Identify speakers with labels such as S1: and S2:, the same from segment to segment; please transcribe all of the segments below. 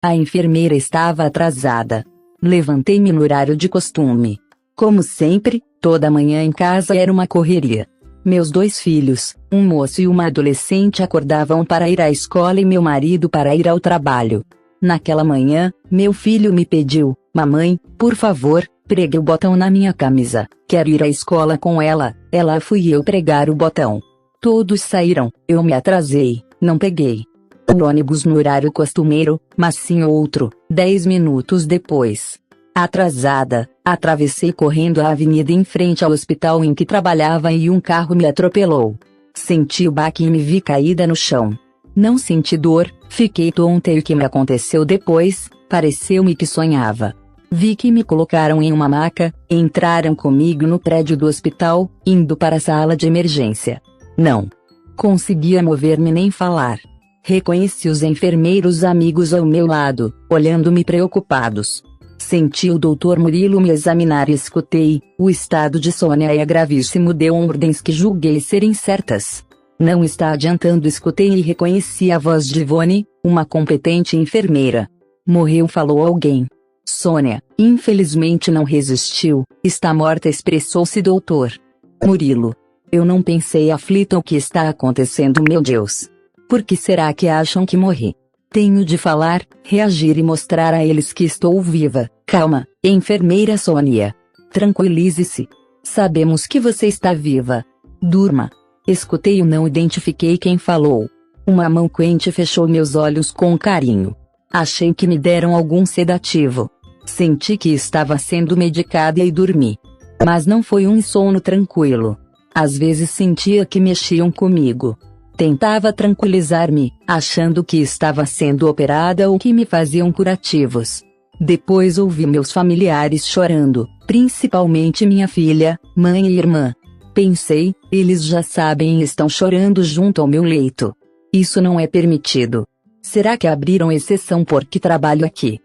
S1: A enfermeira estava atrasada. Levantei-me no horário de costume. Como sempre, toda manhã em casa era uma correria. Meus 2 filhos, um moço e uma adolescente, acordavam para ir à escola e meu marido para ir ao trabalho. Naquela manhã, meu filho me pediu: "Mamãe, por favor, pregue o botão na minha camisa. Quero ir à escola com ela." Ela fui eu pregar o botão. Todos saíram, eu me atrasei, não peguei o ônibus no horário costumeiro, mas sim outro, 10 minutos depois. Atrasada, atravessei correndo a avenida em frente ao hospital em que trabalhava e um carro me atropelou. Senti o baque e me vi caída no chão. Não senti dor, fiquei tonta e o que me aconteceu depois, pareceu-me que sonhava. Vi que me colocaram em uma maca, entraram comigo no prédio do hospital, indo para a sala de emergência. Não conseguia mover-me nem falar. Reconheci os enfermeiros amigos ao meu lado, olhando-me preocupados. Senti o Dr. Murilo me examinar e escutei: "O estado de Sônia é gravíssimo." Deu ordens que julguei serem certas. "Não está adiantando." Escutei e reconheci a voz de Ivone, uma competente enfermeira. "Morreu." falou alguém. "Sônia, infelizmente não resistiu, está morta." expressou-se Dr. Murilo. Eu não pensei, aflita: o que está acontecendo, meu Deus? Por que será que acham que morri? Tenho de falar, reagir e mostrar a eles que estou viva. "Calma, enfermeira Sônia. Tranquilize-se. Sabemos que você está viva. Durma." Escutei e não identifiquei quem falou. Uma mão quente fechou meus olhos com carinho. Achei que me deram algum sedativo. Senti que estava sendo medicada e dormi. Mas não foi um sono tranquilo. Às vezes sentia que mexiam comigo. Tentava tranquilizar-me, achando que estava sendo operada ou que me faziam curativos. Depois ouvi meus familiares chorando, principalmente minha filha, mãe e irmã. Pensei: eles já sabem e estão chorando junto ao meu leito. Isso não é permitido. Será que abriram exceção porque trabalho aqui?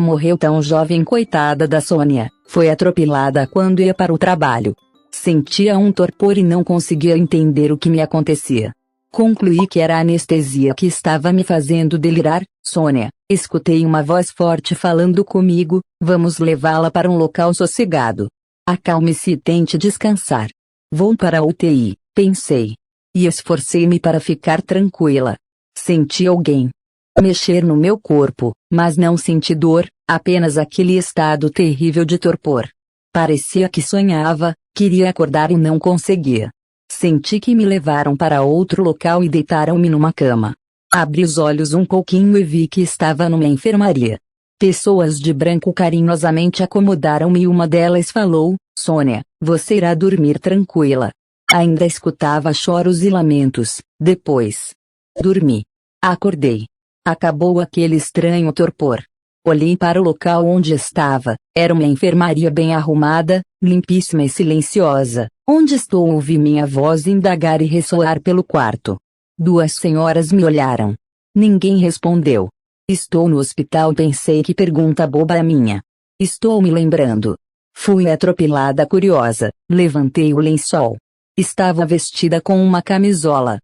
S1: Morreu tão jovem, coitada da Sônia, foi atropelada quando ia para o trabalho. Sentia um torpor e não conseguia entender o que me acontecia. Concluí que era a anestesia que estava me fazendo delirar. "Sônia", escutei uma voz forte falando comigo, "vamos levá-la para um local sossegado. Acalme-se e tente descansar." "Vou para a UTI", pensei. E esforcei-me para ficar tranquila. Senti alguém mexer no meu corpo, mas não senti dor, apenas aquele estado terrível de torpor. Parecia que sonhava, queria acordar e não conseguia. Senti que me levaram para outro local e deitaram-me numa cama. Abri os olhos um pouquinho e vi que estava numa enfermaria. Pessoas de branco carinhosamente acomodaram-me e uma delas falou: "Sônia, você irá dormir tranquila." Ainda escutava choros e lamentos. Depois, dormi. Acordei. Acabou aquele estranho torpor. Olhei para o local onde estava, era uma enfermaria bem arrumada, limpíssima e silenciosa. "Onde estou?" ouvi minha voz indagar e ressoar pelo quarto. 2 senhoras me olharam. Ninguém respondeu. "Estou no hospital." Pensei, que pergunta boba a minha. Estou me lembrando. Fui atropelada. Curiosa, levantei o lençol. Estava vestida com uma camisola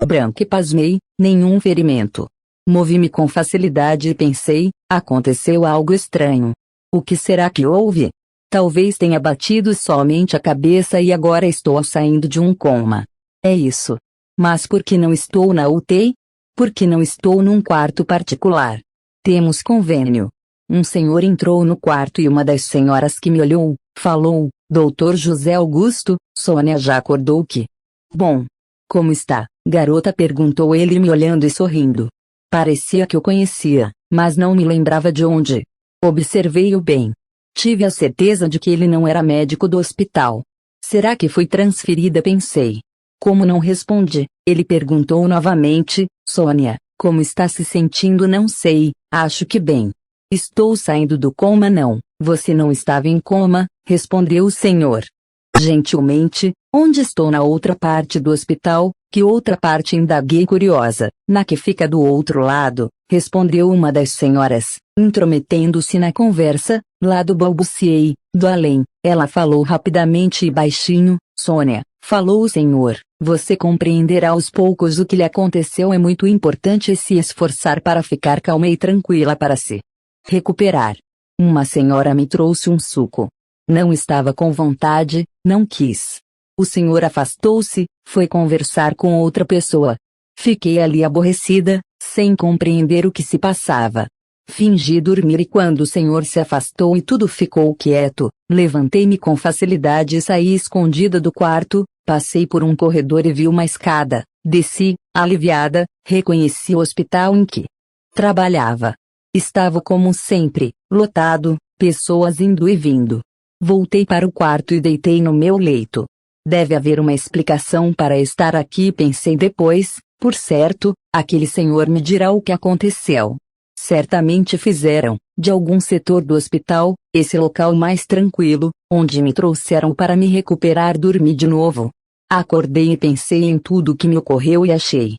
S1: branca e pasmei, nenhum ferimento. Movi-me com facilidade e pensei: aconteceu algo estranho. O que será que houve? Talvez tenha batido somente a cabeça e agora estou saindo de um coma. É isso. Mas por que não estou na UTI? Por que não estou num quarto particular? Temos convênio. Um senhor entrou no quarto e uma das senhoras que me olhou, falou: "Doutor José Augusto, Sônia já acordou que?" "Bom. Como está, garota?" perguntou ele me olhando e sorrindo. Parecia que o conhecia, mas não me lembrava de onde. Observei-o bem. Tive a certeza de que ele não era médico do hospital. Será que fui transferida? Pensei. Como não respondi, ele perguntou novamente: "Sônia, como está se sentindo?" "Não sei, acho que bem." "Estou saindo do coma." "Não, você não estava em coma", respondeu o senhor. Gentilmente: "Onde estou?" "Na outra parte do hospital." "Que outra parte?" indaguei curiosa. "Na que fica do outro lado", respondeu uma das senhoras, intrometendo-se na conversa. "Lado", balbuciei. "Do além." Ela falou rapidamente e baixinho: "Sônia, falou o senhor, você compreenderá aos poucos o que lhe aconteceu. É muito importante se esforçar para ficar calma e tranquila para se recuperar. Uma senhora me trouxe um suco. Não estava com vontade, não quis. O senhor afastou-se, foi conversar com outra pessoa. Fiquei ali aborrecida, sem compreender o que se passava. Fingi dormir e quando o senhor se afastou e tudo ficou quieto, levantei-me com facilidade e saí escondida do quarto, passei por um corredor e vi uma escada, desci, aliviada, reconheci o hospital em que trabalhava. Estava como sempre, lotado, pessoas indo e vindo. Voltei para o quarto e deitei no meu leito. Deve haver uma explicação para estar aqui, pensei depois, por certo, aquele senhor me dirá o que aconteceu. Certamente fizeram, de algum setor do hospital, esse local mais tranquilo, onde me trouxeram para me recuperar. Dormi de novo. Acordei e pensei em tudo o que me ocorreu e achei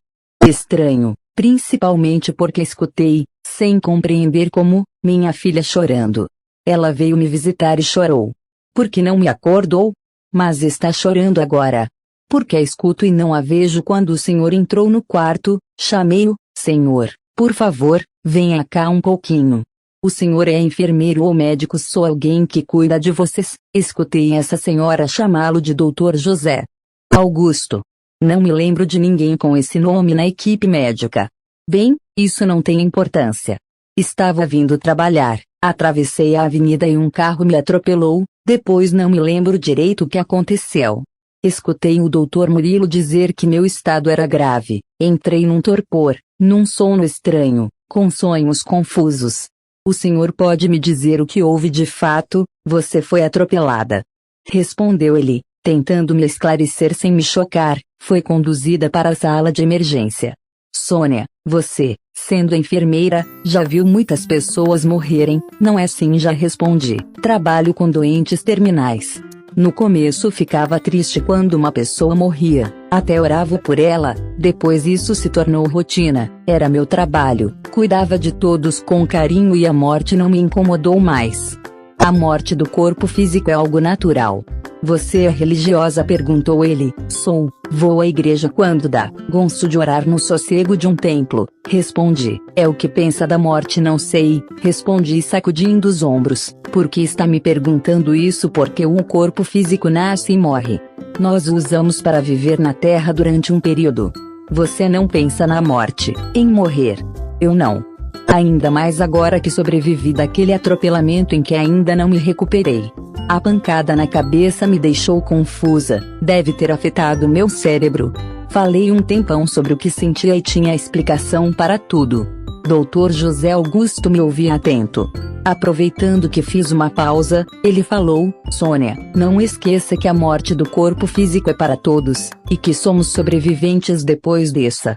S1: estranho, principalmente porque escutei, sem compreender como, minha filha chorando. Ela veio me visitar e chorou. Por que não me acordou? Mas está chorando agora. Porque a escuto e não a vejo. Quando o senhor entrou no quarto, chamei-o, senhor, por favor, venha cá um pouquinho. O senhor é enfermeiro ou médico? Sou alguém que cuida de vocês. Escutei essa senhora chamá-lo de Dr. José Augusto. Não me lembro de ninguém com esse nome na equipe médica. Bem, isso não tem importância. Estava vindo trabalhar, atravessei a avenida e um carro me atropelou, depois não me lembro direito o que aconteceu. Escutei o Dr. Murilo dizer que meu estado era grave, entrei num torpor, num sono estranho, com sonhos confusos. O senhor pode me dizer o que houve de fato? Você foi atropelada. Respondeu ele, tentando me esclarecer sem me chocar, foi conduzida para a sala de emergência. Sônia, você, sendo enfermeira, já viu muitas pessoas morrerem, não é? Sim, já respondi. Trabalho com doentes terminais. No começo ficava triste quando uma pessoa morria, até orava por ela, depois isso se tornou rotina, era meu trabalho, cuidava de todos com carinho e a morte não me incomodou mais. A morte do corpo físico é algo natural. Você é religiosa? Perguntou ele. Sou, vou à igreja quando dá. Gosto de orar no sossego de um templo. Respondi. É o que pensa da morte? Não sei, respondi sacudindo os ombros. Por que está me perguntando isso? Porque o corpo físico nasce e morre. Nós o usamos para viver na Terra durante um período. Você não pensa na morte, em morrer. Eu não. Ainda mais agora que sobrevivi daquele atropelamento em que ainda não me recuperei. A pancada na cabeça me deixou confusa, deve ter afetado meu cérebro. Falei um tempão sobre o que sentia e tinha explicação para tudo. Dr. José Augusto me ouvia atento. Aproveitando que fiz uma pausa, ele falou: Sônia, não esqueça que a morte do corpo físico é para todos, e que somos sobreviventes depois dessa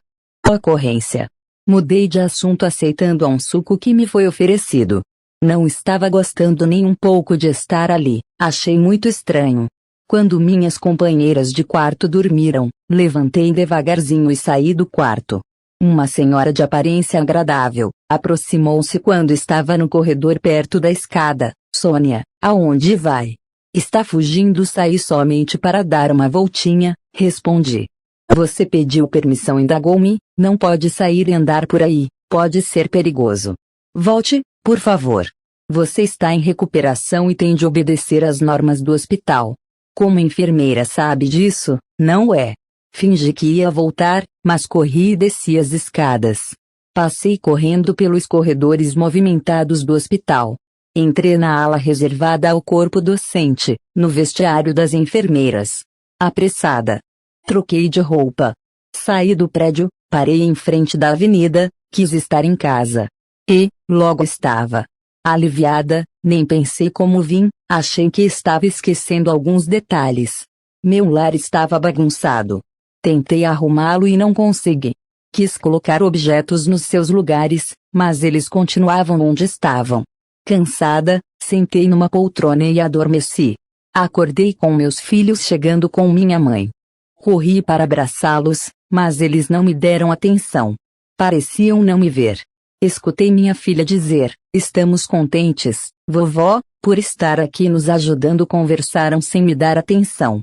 S1: ocorrência. Mudei de assunto aceitando um suco que me foi oferecido. Não estava gostando nem um pouco de estar ali, achei muito estranho. Quando minhas companheiras de quarto dormiram, levantei devagarzinho e saí do quarto. Uma senhora de aparência agradável aproximou-se quando estava no corredor perto da escada. Sônia, aonde vai? Está fugindo? Saí somente para dar uma voltinha, respondi. Você pediu permissão? Indagou-me. Não pode sair e andar por aí, pode ser perigoso. Volte, por favor. Você está em recuperação e tem de obedecer às normas do hospital. Como enfermeira sabe disso, não é? Fingi que ia voltar, mas corri e desci as escadas. Passei correndo pelos corredores movimentados do hospital. Entrei na ala reservada ao corpo docente, no vestiário das enfermeiras. Apressada. Troquei de roupa. Saí do prédio, parei em frente da avenida, quis estar em casa. E, logo estava. Aliviada, nem pensei como vim, achei que estava esquecendo alguns detalhes. Meu lar estava bagunçado. Tentei arrumá-lo e não consegui. Quis colocar objetos nos seus lugares, mas eles continuavam onde estavam. Cansada, sentei numa poltrona e adormeci. Acordei com meus filhos chegando com minha mãe. Corri para abraçá-los, mas eles não me deram atenção. Pareciam não me ver. Escutei minha filha dizer: estamos contentes, vovó, por estar aqui nos ajudando. Conversaram sem me dar atenção.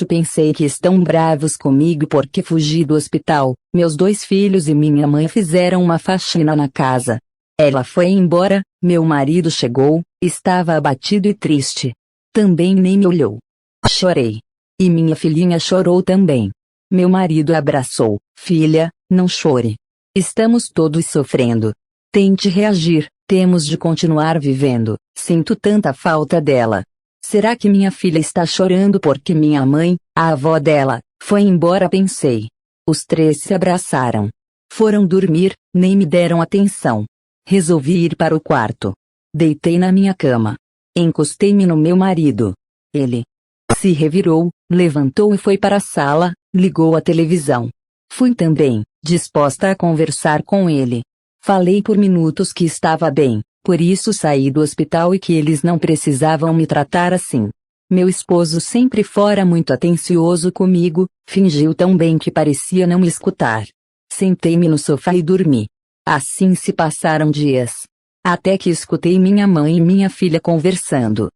S1: Pensei que estão bravos comigo porque fugi do hospital. Meus 2 filhos e minha mãe fizeram uma faxina na casa. Ela foi embora, meu marido chegou, estava abatido e triste. Também nem me olhou. Chorei. E minha filhinha chorou também. Meu marido a abraçou. Filha, não chore. Estamos todos sofrendo. Tente reagir, temos de continuar vivendo. Sinto tanta falta dela. Será que minha filha está chorando porque minha mãe, a avó dela, foi embora? Pensei. Os 3 se abraçaram. Foram dormir, nem me deram atenção. Resolvi ir para o quarto. Deitei na minha cama. Encostei-me no meu marido. Ele se revirou, levantou e foi para a sala, ligou a televisão. Fui também, disposta a conversar com ele. Falei por minutos que estava bem, por isso saí do hospital e que eles não precisavam me tratar assim. Meu esposo sempre fora muito atencioso comigo, fingiu tão bem que parecia não me escutar. Sentei-me no sofá e dormi. Assim se passaram dias. Até que escutei minha mãe e minha filha conversando.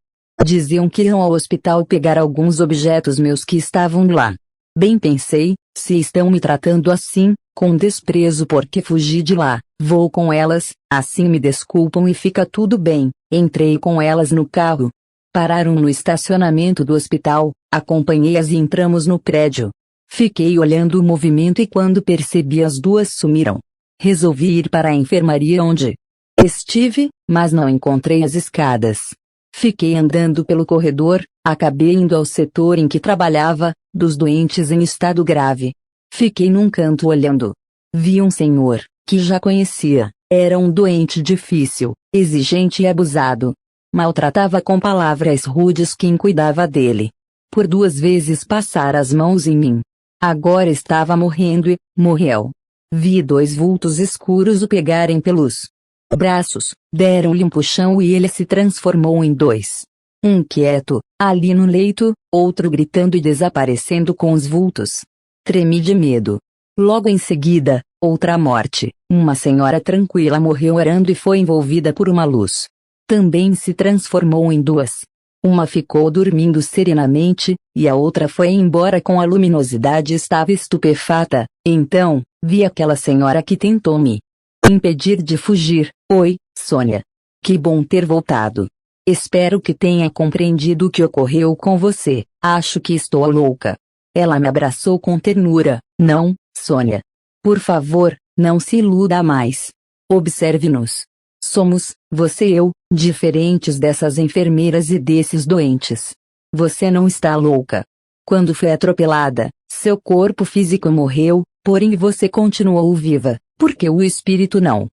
S1: Diziam que iam ao hospital pegar alguns objetos meus que estavam lá. Bem pensei, se estão me tratando assim, com desprezo porque fugi de lá, vou com elas, assim me desculpam e fica tudo bem. Entrei com elas no carro. Pararam no estacionamento do hospital, acompanhei-as e entramos no prédio. Fiquei olhando o movimento e quando percebi as 2 sumiram. Resolvi ir para a enfermaria onde estive, mas não encontrei as escadas. Fiquei andando pelo corredor, acabei indo ao setor em que trabalhava, dos doentes em estado grave. Fiquei num canto olhando. Vi um senhor, que já conhecia, era um doente difícil, exigente e abusado. Maltratava com palavras rudes quem cuidava dele. Por 2 vezes passara as mãos em mim. Agora estava morrendo e morreu. Vi 2 vultos escuros o pegarem pelos braços, deram-lhe um puxão e ele se transformou em 2. Um quieto, ali no leito, outro gritando e desaparecendo com os vultos. Tremi de medo. Logo em seguida, outra morte. Uma senhora tranquila morreu orando e foi envolvida por uma luz. Também se transformou em 2. Uma ficou dormindo serenamente, e a outra foi embora com a luminosidade e estava estupefata. Então, vi aquela senhora que tentou me impedir de fugir. Oi, Sônia. Que bom ter voltado. Espero que tenha compreendido o que ocorreu com você. Acho que estou louca. Ela me abraçou com ternura. Não, Sônia. Por favor, não se iluda mais. Observe-nos. Somos, você e eu, diferentes dessas enfermeiras e desses doentes. Você não está louca. Quando foi atropelada, seu corpo físico morreu, porém você continuou viva, porque o espírito não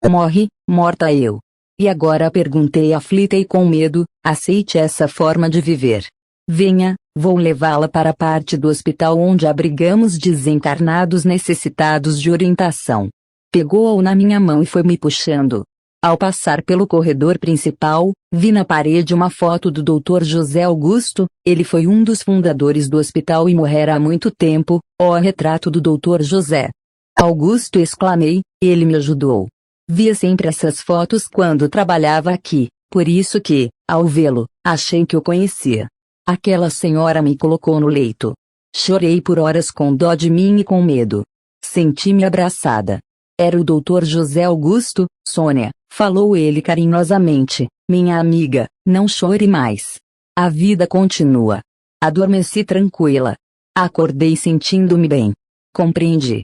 S1: morre, morta eu. E agora perguntei aflita e com medo, aceite essa forma de viver. Venha, vou levá-la para a parte do hospital onde abrigamos desencarnados necessitados de orientação. Pegou-o na minha mão e foi me puxando. Ao passar pelo corredor principal, vi na parede uma foto do Dr. José Augusto, ele foi um dos fundadores do hospital e morrera há muito tempo. Ó retrato do Dr. José Augusto, exclamei, ele me ajudou. Via sempre essas fotos quando trabalhava aqui, por isso que, ao vê-lo, achei que o conhecia. Aquela senhora me colocou no leito. Chorei por horas com dó de mim e com medo. Senti-me abraçada. Era o Dr. José Augusto, Sônia, falou ele carinhosamente, minha amiga, não chore mais. A vida continua. Adormeci tranquila. Acordei sentindo-me bem. Compreendi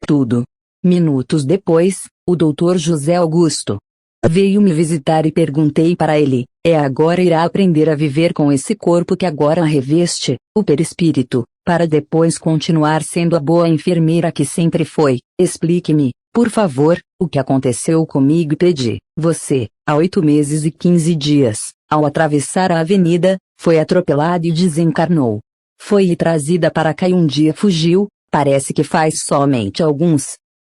S1: tudo. Minutos depois, o Dr. José Augusto veio me visitar e perguntei para ele, agora irá aprender a viver com esse corpo que agora reveste, o perispírito, para depois continuar sendo a boa enfermeira que sempre foi. Explique-me, por favor, o que aconteceu comigo e pedi. Você, há 8 meses e 15 dias, ao atravessar a avenida, foi atropelada e desencarnou. Foi trazida para cá e um dia fugiu, parece que faz somente alguns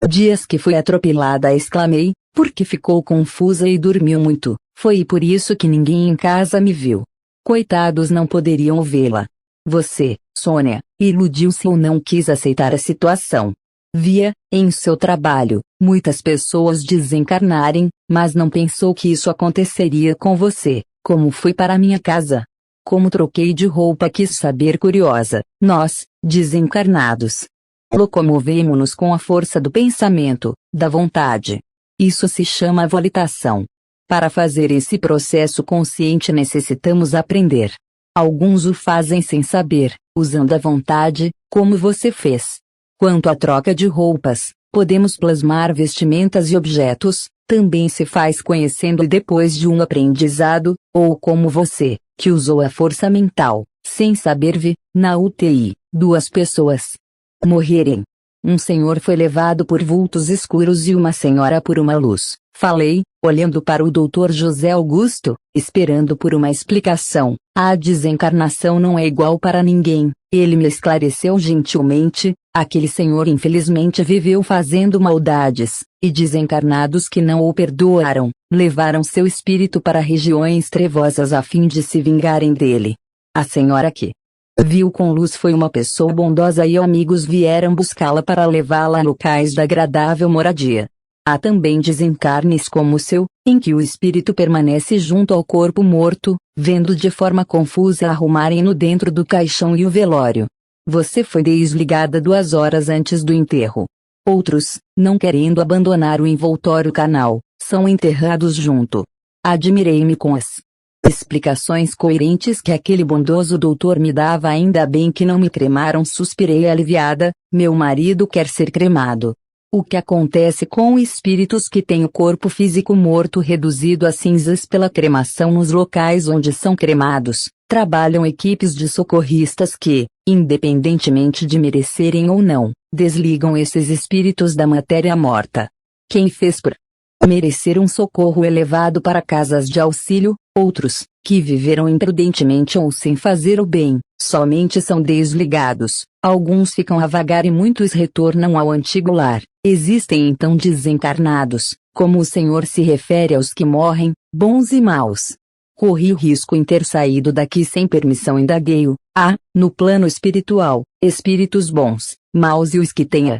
S1: dias que foi atropelada, exclamei, porque ficou confusa e dormiu muito. Foi por isso que ninguém em casa me viu. Coitados, não poderiam vê-la. Você, Sônia, iludiu-se ou não quis aceitar a situação. Via, em seu trabalho, muitas pessoas desencarnarem, mas não pensou que isso aconteceria com você, como foi para minha casa. Como troquei de roupa, quis saber, curiosa. Nós, desencarnados, locomovemo-nos com a força do pensamento, da vontade. Isso se chama volitação. Para fazer esse processo consciente necessitamos aprender. Alguns o fazem sem saber, usando a vontade, como você fez. Quanto à troca de roupas, podemos plasmar vestimentas e objetos, também se faz conhecendo e depois de um aprendizado, ou como você, que usou a força mental, sem saber na UTI, 2 pessoas morrerem. Um senhor foi levado por vultos escuros e uma senhora por uma luz. Falei, olhando para o Dr. José Augusto, esperando por uma explicação. A desencarnação não é igual para ninguém. Ele me esclareceu gentilmente. Aquele senhor infelizmente viveu fazendo maldades, e desencarnados que não o perdoaram, levaram seu espírito para regiões trevosas a fim de se vingarem dele. A senhora que viu com luz foi uma pessoa bondosa e amigos vieram buscá-la para levá-la a locais da agradável moradia. Há também desencarnes como o seu, em que o espírito permanece junto ao corpo morto, vendo de forma confusa arrumarem-no dentro do caixão e o velório. Você foi desligada 2 horas antes do enterro. Outros, não querendo abandonar o envoltório canal, são enterrados junto. Admirei-me com as explicações coerentes que aquele bondoso doutor me dava. Ainda bem que não me cremaram, suspirei aliviada. Meu marido quer ser cremado. O que acontece com espíritos que têm o corpo físico morto reduzido a cinzas pela cremação nos locais onde são cremados? Trabalham equipes de socorristas que, independentemente de merecerem ou não, desligam esses espíritos da matéria morta. Quem fez por merecer um socorro elevado para casas de auxílio, outros, que viveram imprudentemente ou sem fazer o bem, somente são desligados. Alguns ficam a vagar e muitos retornam ao antigo lar. Existem então desencarnados, como o Senhor se refere aos que morrem, bons e maus. Corri o risco em ter saído daqui sem permissão, indaguei-o. Há, no plano espiritual, espíritos bons, maus e os que têm a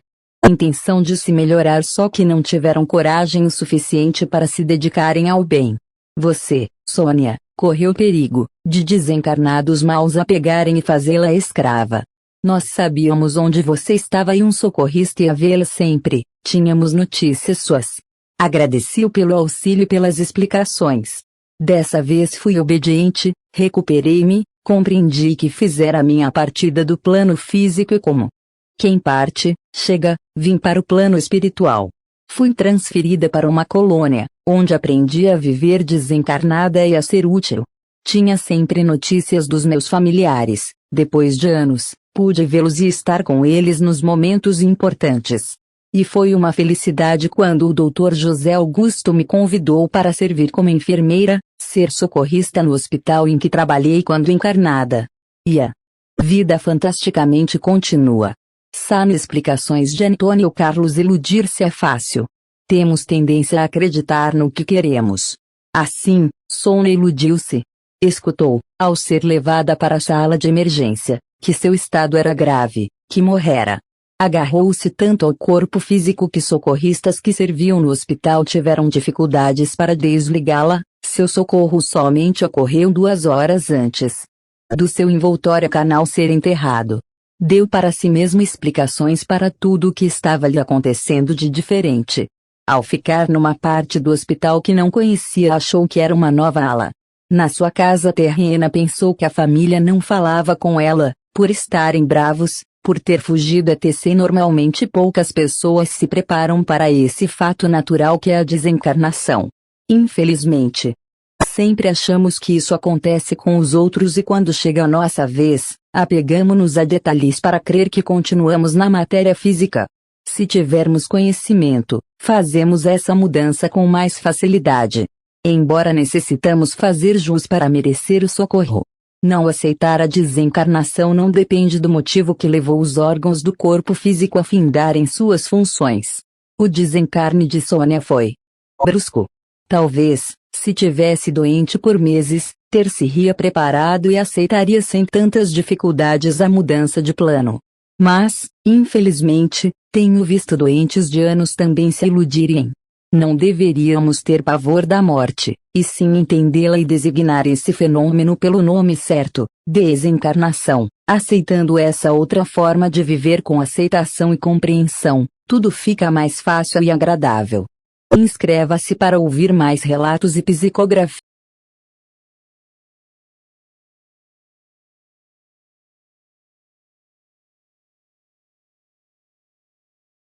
S1: intenção de se melhorar, só que não tiveram coragem o suficiente para se dedicarem ao bem. Você, Sônia, correu perigo de desencarnados maus a pegarem e fazê-la escrava. Nós sabíamos onde você estava e um socorrista ia vê-la sempre. Tínhamos notícias suas. Agradeci-o pelo auxílio e pelas explicações. Dessa vez fui obediente, recuperei-me, compreendi que fizera a minha partida do plano físico e como quem parte, chega, vim para o plano espiritual. Fui transferida para uma colônia, onde aprendi a viver desencarnada e a ser útil. Tinha sempre notícias dos meus familiares. Depois de anos, pude vê-los e estar com eles nos momentos importantes. E foi uma felicidade quando o Dr. José Augusto me convidou para servir como enfermeira, ser socorrista no hospital em que trabalhei quando encarnada. E a vida fantasticamente continua. São explicações de Antônio Carlos. Iludir-se é fácil. Temos tendência a acreditar no que queremos. Assim, Sônia iludiu-se. Escutou, ao ser levada para a sala de emergência, que seu estado era grave, que morrera. Agarrou-se tanto ao corpo físico que socorristas que serviam no hospital tiveram dificuldades para desligá-la. Seu socorro somente ocorreu 2 horas antes do seu envoltório canal ser enterrado. Deu para si mesmo explicações para tudo o que estava lhe acontecendo de diferente. Ao ficar numa parte do hospital que não conhecia, achou que era uma nova ala. Na sua casa terrena pensou que a família não falava com ela, por estarem bravos, por ter fugido etc. Normalmente poucas pessoas se preparam para esse fato natural que é a desencarnação. Infelizmente, sempre achamos que isso acontece com os outros e quando chega a nossa vez, apegamo-nos a detalhes para crer que continuamos na matéria física. Se tivermos conhecimento, fazemos essa mudança com mais facilidade. Embora necessitamos fazer jus para merecer o socorro. Não aceitar a desencarnação não depende do motivo que levou os órgãos do corpo físico a findarem suas funções. O desencarne de Sônia foi brusco. Talvez, se tivesse doente por meses, ter-se-ia preparado e aceitaria sem tantas dificuldades a mudança de plano. Mas, infelizmente, tenho visto doentes de anos também se iludirem. Não deveríamos ter pavor da morte, e sim entendê-la e designar esse fenômeno pelo nome certo, desencarnação. Aceitando essa outra forma de viver com aceitação e compreensão, tudo fica mais fácil e agradável. Inscreva-se para ouvir mais relatos e psicografias.